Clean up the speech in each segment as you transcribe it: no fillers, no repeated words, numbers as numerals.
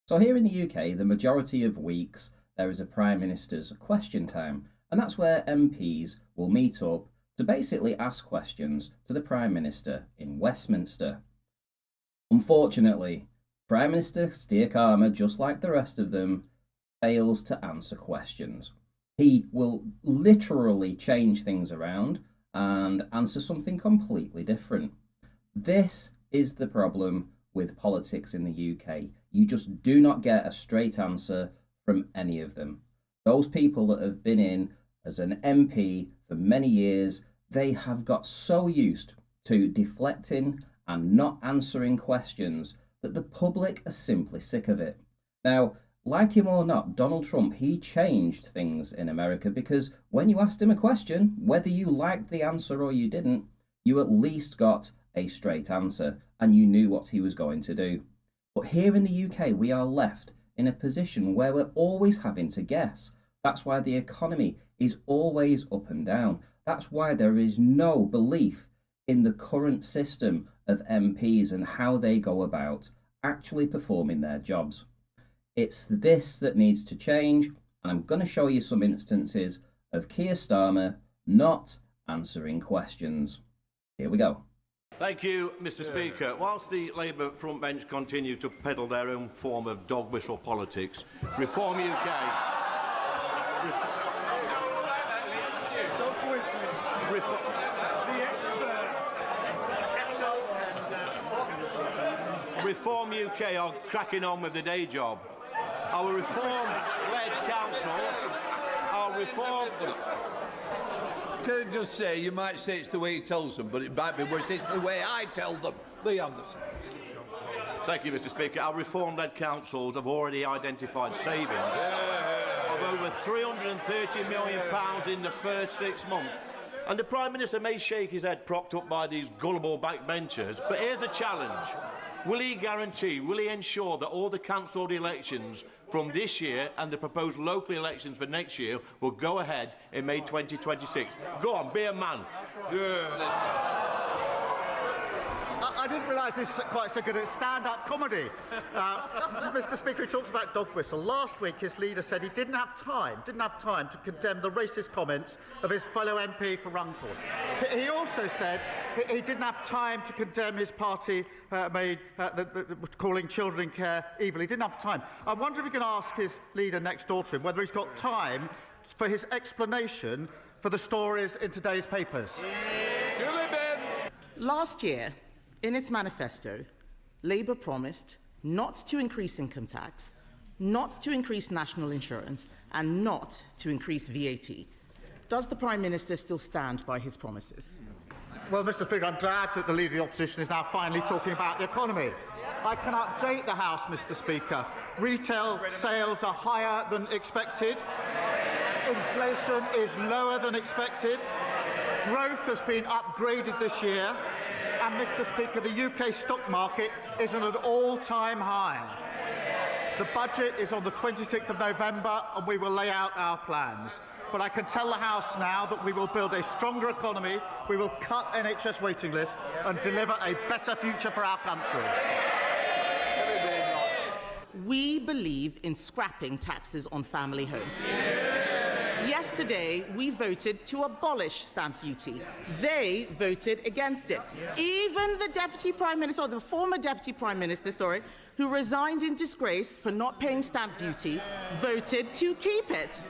So here in the UK, the majority of weeks there is a Prime Minister's question time, and that's where MPs will meet up to basically ask questions to the Prime Minister in Westminster. Unfortunately, Prime Minister Keir Starmer, just like the rest of them, fails to answer questions. He will literally change things around and answer something completely different. This is the problem with politics in the UK. You just do not get a straight answer from any of them. Those people that have been in as an MP for many years, they have got so used to deflecting and not answering questions that the public are simply sick of it. Now, like him or not, Donald Trump, he changed things in America because when you asked him a question, whether you liked the answer or you didn't, you at least got a straight answer and you knew what he was going to do. But here in the UK, we are left in a position where we're always having to guess. That's why the economy is always up and down. That's why there is no belief in the current system of MPs and how they go about actually performing their jobs. It's this that needs to change, and I'm going to show you some instances of Keir Starmer not answering questions. Here we go. Thank you, Mr. Speaker. Whilst the Labour front bench continue to peddle their own form of dog whistle politics, Reform UK... Reform UK are cracking on with the day job. Our reform-led councils are reform... Can I just say, you might say it's the way he tells them, but it might be worse. It's the way I tell them. Lee Anderson. Thank you, Mr. Speaker. Our reform-led councils have already identified savings of over £330 million in the first 6 months. And the Prime Minister may shake his head propped up by these gullible backbenchers, but here's the challenge. Will he ensure that all the cancelled elections from this year and the proposed local elections for next year will go ahead in May 2026? Go on, be a man. I didn't realise he's quite so good at stand-up comedy. Mr. Speaker, he talks about dog whistle. Last week, his leader said he didn't have time to condemn the racist comments of his fellow MP for Runcorn. He also said he didn't have time to condemn his party calling children in care evil. He didn't have time. I wonder if he can ask his leader next door to him whether he's got time for his explanation for the stories in today's papers. Last year, in its manifesto, Labour promised not to increase income tax, not to increase national insurance, and not to increase VAT. Does the Prime Minister still stand by his promises? Well, Mr. Speaker, I'm glad that the Leader of the Opposition is now finally talking about the economy. I can update the House, Mr. Speaker. Retail sales are higher than expected. Inflation is lower than expected. Growth has been upgraded this year. And, Mr. Speaker, the UK stock market is at an all-time high. The budget is on the 26th of November, and we will lay out our plans. But I can tell the House now that we will build a stronger economy, we will cut NHS waiting lists and deliver a better future for our country. We believe in scrapping taxes on family homes. Yesterday, we voted to abolish stamp duty. They voted against it. Even the Deputy Prime Minister, or the former Deputy Prime Minister, who resigned in disgrace for not paying stamp duty, voted to keep it.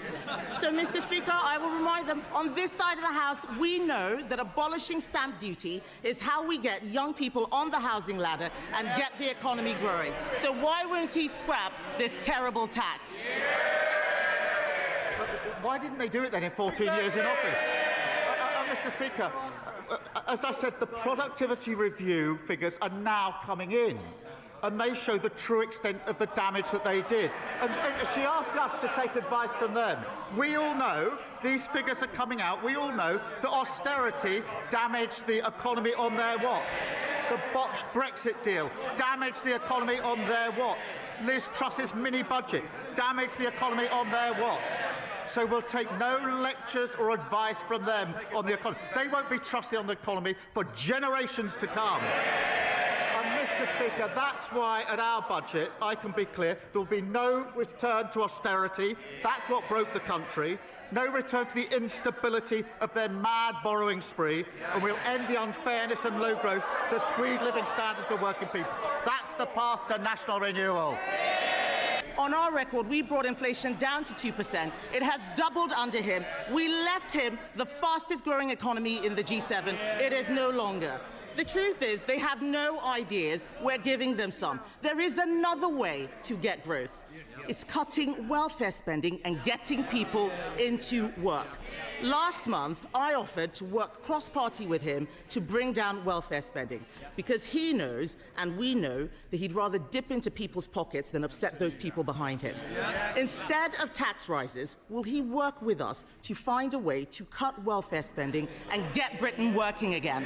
So, Mr. Speaker, I will remind them, on this side of the House, we know that abolishing stamp duty is how we get young people on the housing ladder and get the economy growing. So why won't he scrap this terrible tax? Why didn't they do it then in 14 years in office? Mr. Speaker, as I said, the productivity review figures are now coming in, and they show the true extent of the damage that they did. And she asked us to take advice from them. We all know, these figures are coming out, we all know that austerity damaged the economy on their watch. The botched Brexit deal damaged the economy on their watch. Liz Truss's mini-budget damaged the economy on their watch. So we'll take no lectures or advice from them on the economy. They won't be trusted on the economy for generations to come. And Mr. Mr. Speaker, that's why at our budget, I can be clear, there will be no return to austerity. That's what broke the country. No return to the instability of their mad borrowing spree, and we'll end the unfairness and low growth that squeeze living standards for working people. That's the path to national renewal. On our record, we brought inflation down to 2%. It has doubled under him. We left him the fastest growing economy in the G7. It is no longer. The truth is, they have no ideas. We're giving them some. There is another way to get growth. It's cutting welfare spending and getting people into work. Last month, I offered to work cross-party with him to bring down welfare spending, because he knows, and we know, that he'd rather dip into people's pockets than upset those people behind him. Instead of tax rises, will he work with us to find a way to cut welfare spending and get Britain working again?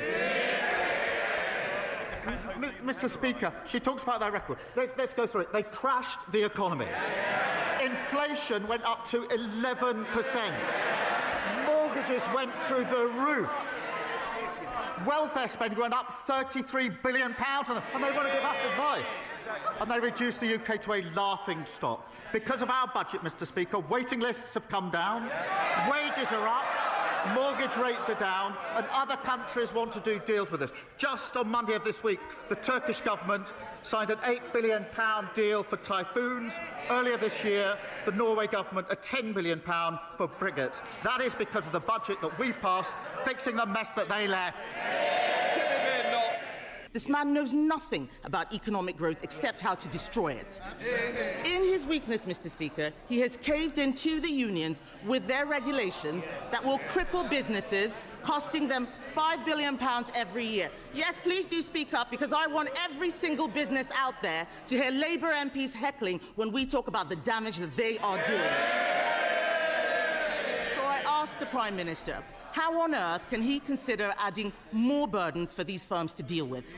Mr. Speaker, she talks about their record. Let's go through it. They crashed the economy. Inflation went up to 11%. Mortgages went through the roof. Welfare spending went up £33 billion on them, and they want to give us advice. And they reduced the UK to a laughing stock. Because of our budget, Mr. Speaker, waiting lists have come down, wages are up, mortgage rates are down, and other countries want to do deals with us. Just on Monday of this week, the Turkish government signed an £8 billion deal for typhoons. Earlier this year, the Norway government a £10 billion for frigates. That is because of the budget that we passed, fixing the mess that they left. This man knows nothing about economic growth except how to destroy it. In his weakness, Mr. Speaker, he has caved into the unions with their regulations that will cripple businesses, costing them £5 billion every year. Yes, please do speak up, because I want every single business out there to hear Labour MPs heckling when we talk about the damage that they are doing. So I ask the Prime Minister, how on earth can he consider adding more burdens for these firms to deal with?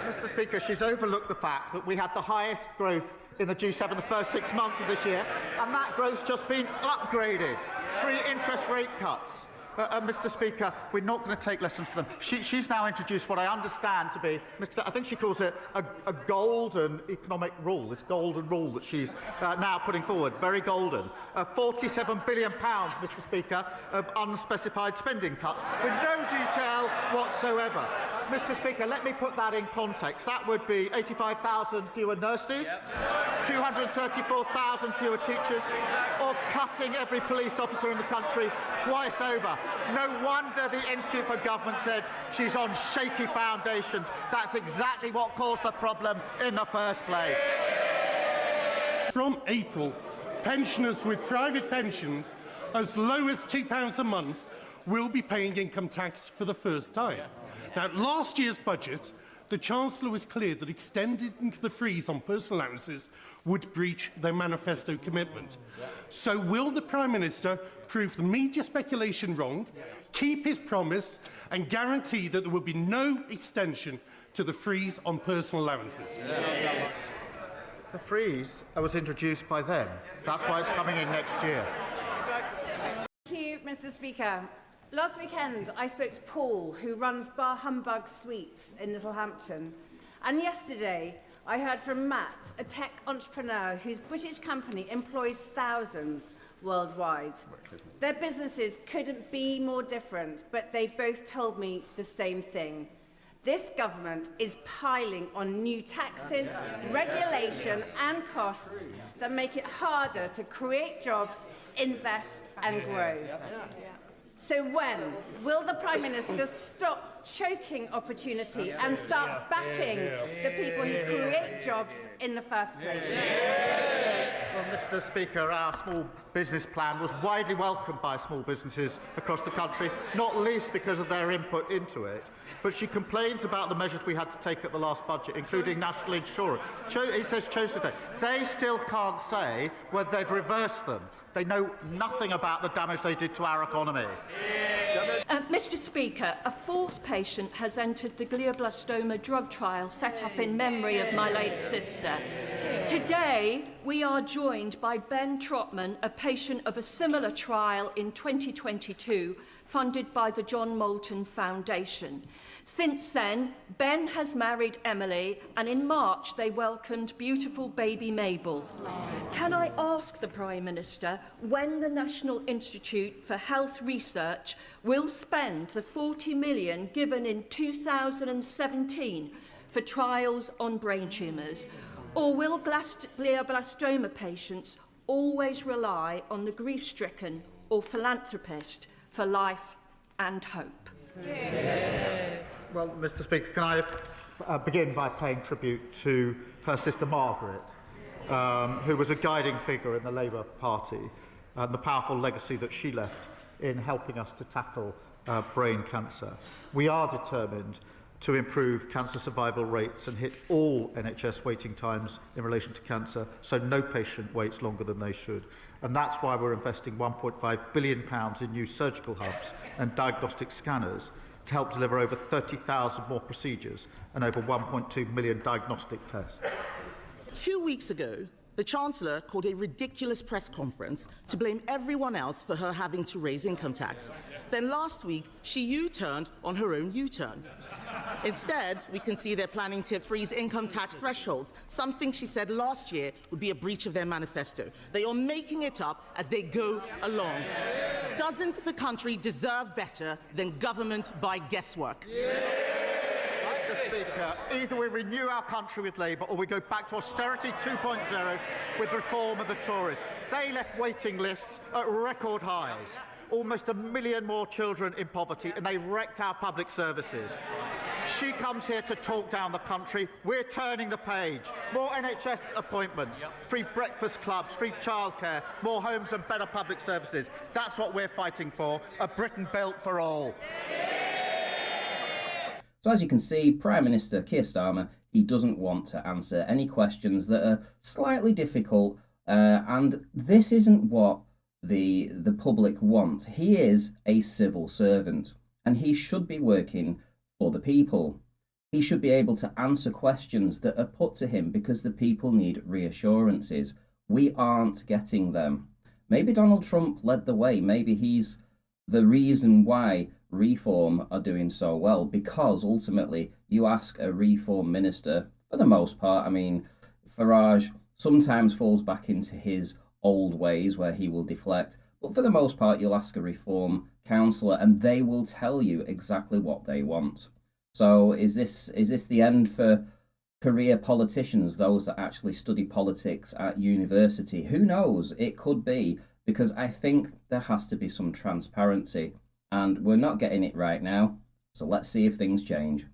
Mr. Speaker, she's overlooked the fact that we had the highest growth in the G7 the first 6 months of this year, and that growth's just been upgraded. 3 interest rate cuts. Mr. Speaker, we're not going to take lessons from them. She's now introduced what I understand to be, I think she calls it a golden economic rule, this golden rule that she's now putting forward, very golden. £47 billion, Mr. Speaker, of unspecified spending cuts, with no detail whatsoever. Mr. Speaker, let me put that in context. That would be 85,000 fewer nurses, 234,000 fewer teachers, or cutting every police officer in the country twice over. No wonder the Institute for Government said she's on shaky foundations. That's exactly what caused the problem in the first place. From April, pensioners with private pensions as low as £2 a month will be paying income tax for the first time. Now, last year's budget, the Chancellor was clear that extending the freeze on personal allowances would breach their manifesto commitment. So will the Prime Minister prove the media speculation wrong, keep his promise and guarantee that there will be no extension to the freeze on personal allowances? The freeze was introduced by them. That's why it's coming in next year. Thank you, Mr. Speaker. Last weekend, I spoke to Paul, who runs Bar Humbug Sweets in Littlehampton. And yesterday, I heard from Matt, a tech entrepreneur whose British company employs thousands worldwide. Their businesses couldn't be more different, but they both told me the same thing. This government is piling on new taxes, regulation and costs that make it harder to create jobs, invest and grow. So when will the Prime Minister stop choking opportunity and start backing the people who create jobs in the first place? Well, Mr. Speaker, our small business plan was widely welcomed by small businesses across the country, not least because of their input into it. But she complains about the measures we had to take at the last budget, including national insurance. He says chose to take. They still can't say whether they'd reverse them. They know nothing about the damage they did to our economy. Mr. Speaker, a fourth patient has entered the glioblastoma drug trial set up in memory of my late sister. Today, we are joined by Ben Trotman, a patient of a similar trial in 2022, funded by the John Moulton Foundation. Since then, Ben has married Emily, and in March they welcomed beautiful baby Mabel. Can I ask the Prime Minister when the National Institute for Health Research will spend the 40 million given in 2017 for trials on brain tumours? Or will glioblastoma patients always rely on the grief-stricken or philanthropist for life and hope? Well, Mr. Speaker, can I begin by paying tribute to her sister Margaret, who was a guiding figure in the Labour Party, and the powerful legacy that she left in helping us to tackle brain cancer. We are determined to improve cancer survival rates and hit all NHS waiting times in relation to cancer, so no patient waits longer than they should. And that's why we're investing £1.5 billion in new surgical hubs and diagnostic scanners to help deliver over 30,000 more procedures and over 1.2 million diagnostic tests. 2 weeks ago, the Chancellor called a ridiculous press conference to blame everyone else for her having to raise income tax. Then last week, she U-turned on her own U-turn. Instead, we can see they're planning to freeze income tax thresholds, something she said last year would be a breach of their manifesto. They are making it up as they go along. Doesn't the country deserve better than government by guesswork? Mr. Speaker, either we renew our country with Labour or we go back to austerity 2.0 with reform of the Tories. They left waiting lists at record highs, almost 1 million more children in poverty, and they wrecked our public services. She comes here to talk down the country. We're turning the page. More NHS appointments, free breakfast clubs, free childcare, more homes and better public services. That's what we're fighting for, a Britain built for all. So as you can see, Prime Minister Keir Starmer, he doesn't want to answer any questions that are slightly difficult, and this isn't what the public want. He is a civil servant, and he should be working for the people. He should be able to answer questions that are put to him because the people need reassurances. We aren't getting them. Maybe Donald Trump led the way. Maybe he's the reason why reform are doing so well, because ultimately you ask a reform minister, for the most part, I mean, Farage sometimes falls back into his old ways where he will deflect, but for the most part you'll ask a reform councillor and they will tell you exactly what they want. So is this the end for career politicians, those that actually study politics at university? Who knows? It could be, because I think there has to be some transparency, and we're not getting it right now, so let's see if things change.